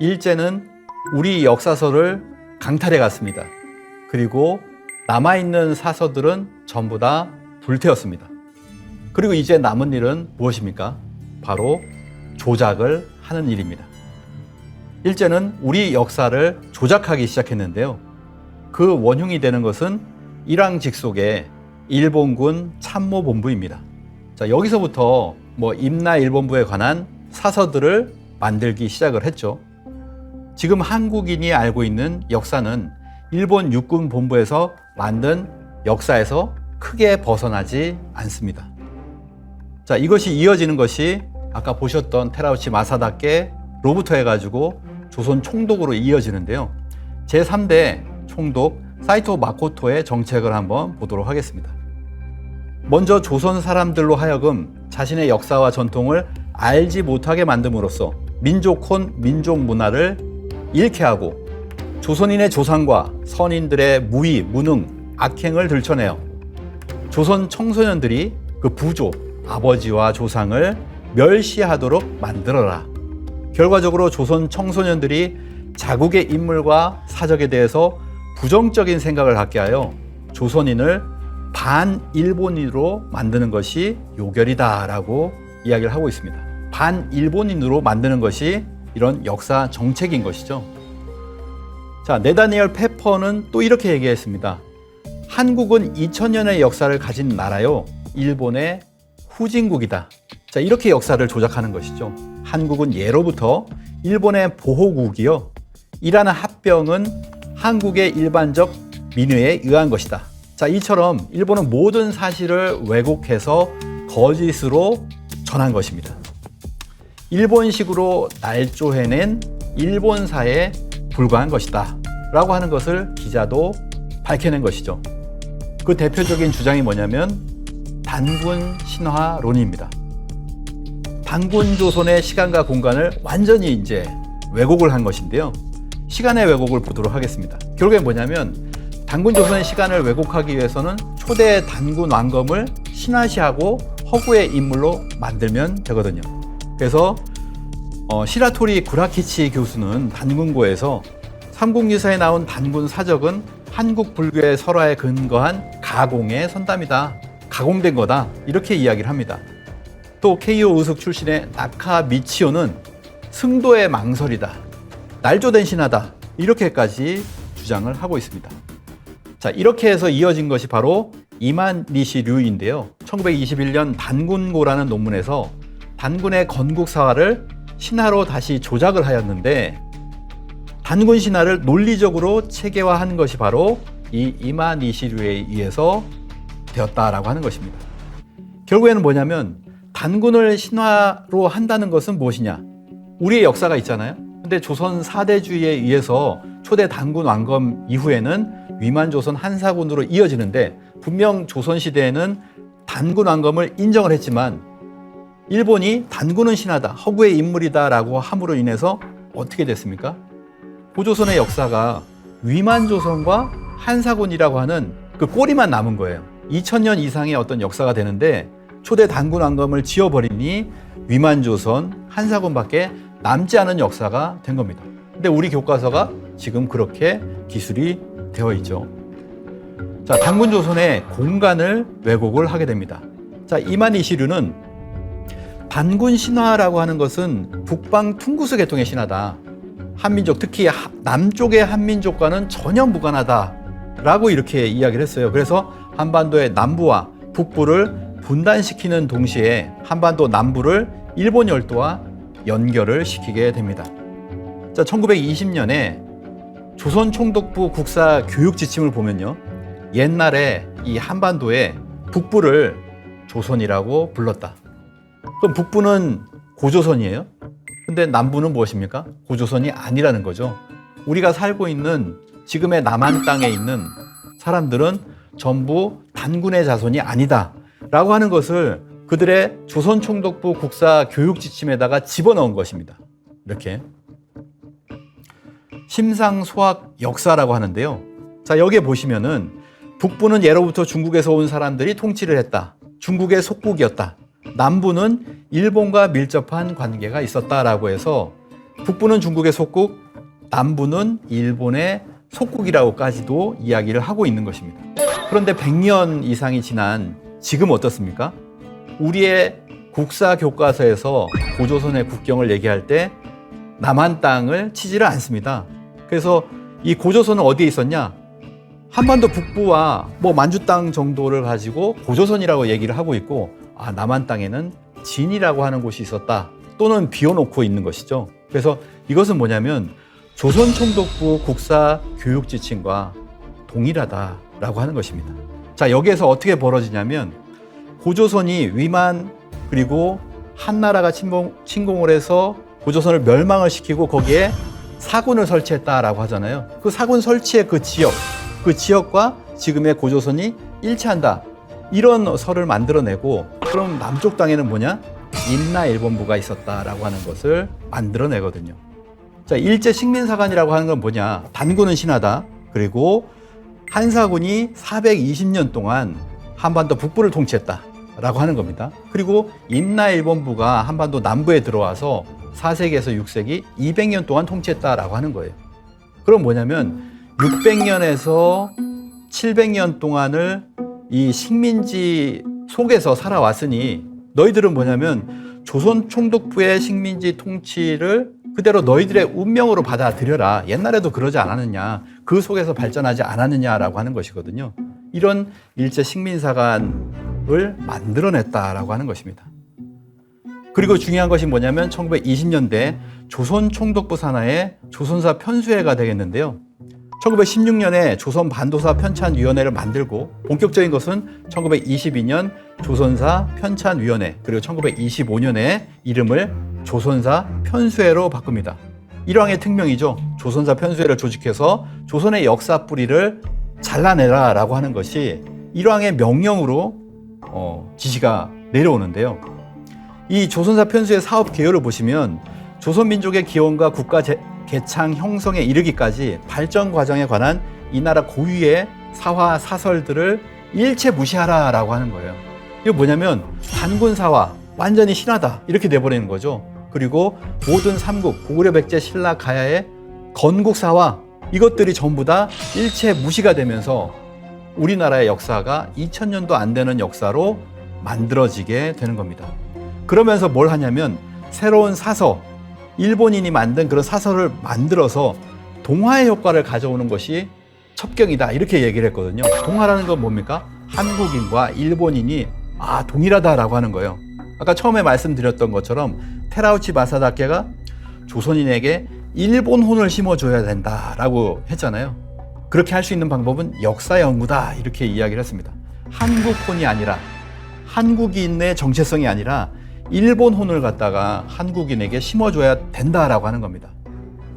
일제는 우리 역사서를 강탈해 갔습니다. 그리고 남아있는 사서들은 전부 다 불태웠습니다. 그리고 이제 남은 일은 무엇입니까? 바로 조작을 하는 일입니다. 일제는 우리 역사를 조작하기 시작했는데요. 그 원흉이 되는 것은 일왕직속의 일본군 참모본부입니다. 자, 여기서부터 임나일본부에 관한 사서들을 만들기 시작을 했죠. 지금 한국인이 알고 있는 역사는 일본 육군 본부에서 만든 역사에서 크게 벗어나지 않습니다. 자, 이것이 이어지는 것이 아까 보셨던 테라우치 마사다케로부터 해가지고 조선 총독으로 이어지는데요. 제3대 총독 사이토 마코토의 정책을 한번 보도록 하겠습니다. 먼저 조선 사람들로 하여금 자신의 역사와 전통을 알지 못하게 만듦으로써 민족혼 민족 문화를 잃게 하고 조선인의 조상과 선인들의 무위, 무능, 악행을 들춰내어 조선 청소년들이 그 부조, 아버지와 조상을 멸시하도록 만들어라. 결과적으로 조선 청소년들이 자국의 인물과 사적에 대해서 부정적인 생각을 갖게 하여 조선인을 반일본인으로 만드는 것이 요결이다라고 이야기를 하고 있습니다. 반일본인으로 만드는 것이 이런 역사 정책인 것이죠. 자, 네다니엘 페퍼는 또 이렇게 얘기했습니다. 한국은 2000년의 역사를 가진 나라요, 일본의 후진국이다. 자, 이렇게 역사를 조작하는 것이죠. 한국은 예로부터 일본의 보호국이요, 이라는 합병은 한국의 일반적 민의에 의한 것이다. 자, 이처럼 일본은 모든 사실을 왜곡해서 거짓으로 전한 것입니다. 일본식으로 날조해낸 일본사에 불과한 것이다 라고 하는 것을 기자도 밝혀낸 것이죠. 그 대표적인 주장이 뭐냐면 단군 신화론입니다. 단군 조선의 시간과 공간을 완전히 이제 왜곡을 한 것인데요. 시간의 왜곡을 보도록 하겠습니다. 결국엔 뭐냐면 단군 조선의 시간을 왜곡하기 위해서는 초대 단군 왕검을 신화시하고 허구의 인물로 만들면 되거든요. 그래서 시라토리 구라키치 교수는 단군고에서 삼국유사에 나온 단군 사적은 한국 불교의 설화에 근거한 가공의 선담이다. 가공된 거다. 이렇게 이야기를 합니다. 또 케이오 우숙 출신의 나카 미치오는 승도의 망설이다. 날조된 신화다. 이렇게까지 주장을 하고 있습니다. 자, 이렇게 해서 이어진 것이 바로 이만리시 류인데요. 1921년 단군고라는 논문에서 단군의 건국사화를 신화로 다시 조작을 하였는데 단군 신화를 논리적으로 체계화한 것이 바로 이 이마니시류에 의해서 되었다라고 하는 것입니다. 결국에는 뭐냐면 단군을 신화로 한다는 것은 무엇이냐? 우리의 역사가 있잖아요. 근데 조선 4대주의에 의해서 초대 단군 왕검 이후에는 위만조선 한사군으로 이어지는데 분명 조선시대에는 단군 왕검을 인정을 했지만 일본이 단군은 신하다, 허구의 인물이다 라고 함으로 인해서 어떻게 됐습니까? 고조선의 역사가 위만조선과 한사군이라고 하는 그 꼬리만 남은 거예요. 2000년 이상의 어떤 역사가 되는데 초대 단군 왕검을 지워버리니 위만조선, 한사군밖에 남지 않은 역사가 된 겁니다. 근데 우리 교과서가 지금 그렇게 기술이 되어 있죠. 자, 단군조선의 공간을 왜곡을 하게 됩니다. 자, 이만이시류는 단군 신화라고 하는 것은 북방 퉁구스 계통의 신화다. 한민족, 특히 남쪽의 한민족과는 전혀 무관하다라고 이렇게 이야기를 했어요. 그래서 한반도의 남부와 북부를 분단시키는 동시에 한반도 남부를 일본 열도와 연결을 시키게 됩니다. 자, 1920년에 조선 총독부 국사 교육 지침을 보면요. 옛날에 이 한반도의 북부를 조선이라고 불렀다. 그럼 북부는 고조선이에요? 근데 남부는 무엇입니까? 고조선이 아니라는 거죠. 우리가 살고 있는 지금의 남한 땅에 있는 사람들은 전부 단군의 자손이 아니다 라고 하는 것을 그들의 조선 총독부 국사 교육 지침에다가 집어넣은 것입니다. 이렇게 심상소학 역사라고 하는데요. 자, 여기에 보시면은 북부는 예로부터 중국에서 온 사람들이 통치를 했다. 중국의 속국이었다. 남부는 일본과 밀접한 관계가 있었다라고 해서 북부는 중국의 속국, 남부는 일본의 속국이라고까지도 이야기를 하고 있는 것입니다. 그런데 100년 이상이 지난 지금 어떻습니까? 우리의 국사 교과서에서 고조선의 국경을 얘기할 때 남한 땅을 치지를 않습니다. 그래서 이 고조선은 어디에 있었냐? 한반도 북부와 만주 땅 정도를 가지고 고조선이라고 얘기를 하고 있고, 남한 땅에는 진이라고 하는 곳이 있었다, 또는 비워놓고 있는 것이죠. 그래서 이것은 뭐냐면 조선 총독부 국사 교육 지침과 동일하다라고 하는 것입니다. 자, 여기에서 어떻게 벌어지냐면 고조선이 위만 그리고 한나라가 침공을 해서 고조선을 멸망을 시키고 거기에 사군을 설치했다라고 하잖아요. 그 사군 설치의 그 지역과 지금의 고조선이 일치한다, 이런 설을 만들어내고, 그럼 남쪽 땅에는 뭐냐? 임나일본부가 있었다라고 하는 것을 만들어내거든요. 자, 일제 식민사관이라고 하는 건 뭐냐? 단군은 신하다. 그리고 한사군이 420년 동안 한반도 북부를 통치했다라고 하는 겁니다. 그리고 임나일본부가 한반도 남부에 들어와서 4세기에서 6세기 200년 동안 통치했다라고 하는 거예요. 그럼 뭐냐면 600년에서 700년 동안을 이 식민지 속에서 살아왔으니 너희들은 뭐냐면 조선 총독부의 식민지 통치를 그대로 너희들의 운명으로 받아들여라. 옛날에도 그러지 않았느냐, 그 속에서 발전하지 않았느냐라고 하는 것이거든요. 이런 일제 식민사관을 만들어냈다라고 하는 것입니다. 그리고 중요한 것이 뭐냐면 1920년대 조선 총독부 산하에 조선사 편수회가 되겠는데요. 1916년에 조선 반도사 편찬위원회를 만들고, 본격적인 것은 1922년 조선사 편찬위원회, 그리고 1925년에 이름을 조선사 편수회로 바꿉니다. 일왕의 특명이죠. 조선사 편수회를 조직해서 조선의 역사 뿌리를 잘라내라 라고 하는 것이 일왕의 명령으로 지시가 내려오는데요. 이 조선사 편수회 사업 개요를 보시면 조선민족의 기원과 국가 개창 형성에 이르기까지 발전 과정에 관한 이 나라 고유의 사화 사설들을 일체 무시하라 라고 하는 거예요. 이거 뭐냐면 단군사화 완전히 신하다 이렇게 내버리는 거죠. 그리고 모든 삼국 고구려 백제 신라 가야의 건국사화, 이것들이 전부 다 일체 무시가 되면서 우리나라의 역사가 2000년도 안 되는 역사로 만들어지게 되는 겁니다. 그러면서 뭘 하냐면 새로운 사서, 일본인이 만든 그런 사설을 만들어서 동화의 효과를 가져오는 것이 첩경이다 이렇게 얘기를 했거든요. 동화라는 건 뭡니까? 한국인과 일본인이 동일하다라고 하는 거예요. 아까 처음에 말씀드렸던 것처럼 테라우치 마사다케가 조선인에게 일본혼을 심어줘야 된다라고 했잖아요. 그렇게 할 수 있는 방법은 역사 연구다 이렇게 이야기를 했습니다. 한국혼이 아니라, 한국인의 정체성이 아니라 일본혼을 갖다가 한국인에게 심어줘야 된다라고 하는 겁니다.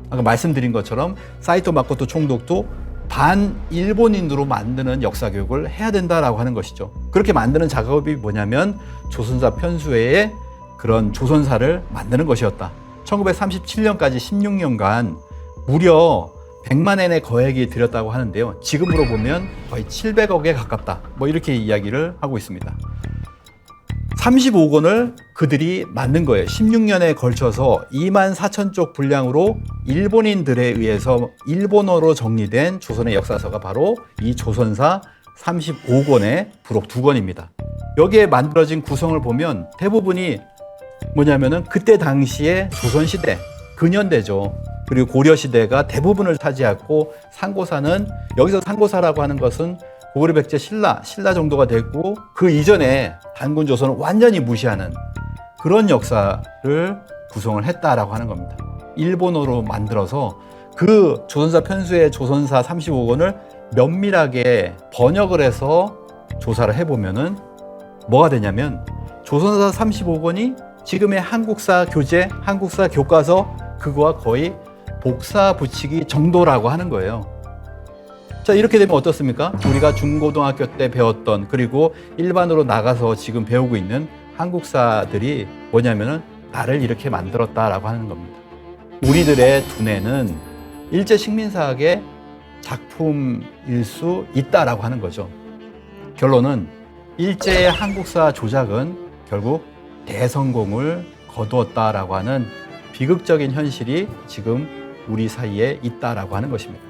아까 말씀드린 것처럼 사이토 마코토 총독도 반일본인으로 만드는 역사 교육을 해야 된다라고 하는 것이죠. 그렇게 만드는 작업이 뭐냐면 조선사 편수회의 그런 조선사를 만드는 것이었다. 1937년까지 16년간 무려 100만 엔의 거액이 들였다고 하는데요. 지금으로 보면 거의 700억에 가깝다. 이렇게 이야기를 하고 있습니다. 35권을 그들이 만든 거예요. 16년에 걸쳐서 24,000쪽 분량으로 일본인들에 의해서 일본어로 정리된 조선의 역사서가 바로 이 조선사 35권의 부록 2권입니다. 여기에 만들어진 구성을 보면 대부분이 뭐냐면은 그때 당시에 조선시대, 근현대죠. 그리고 고려시대가 대부분을 차지했고, 상고사는, 여기서 상고사라고 하는 것은 고구려 백제 신라 정도가 되고, 그 이전에 단군 조선을 완전히 무시하는 그런 역사를 구성을 했다라고 하는 겁니다. 일본어로 만들어서 그 조선사 편수의 조선사 35권을 면밀하게 번역을 해서 조사를 해보면은 뭐가 되냐면 조선사 35권이 지금의 한국사 교재, 한국사 교과서 그거와 거의 복사 붙이기 정도라고 하는 거예요. 자, 이렇게 되면 어떻습니까? 우리가 중고등학교 때 배웠던, 그리고 일반으로 나가서 지금 배우고 있는 한국사들이 뭐냐면은 나를 이렇게 만들었다라고 하는 겁니다. 우리들의 두뇌는 일제 식민사학의 작품일 수 있다라고 하는 거죠. 결론은 일제의 한국사 조작은 결국 대성공을 거두었다라고 하는 비극적인 현실이 지금 우리 사이에 있다라고 하는 것입니다.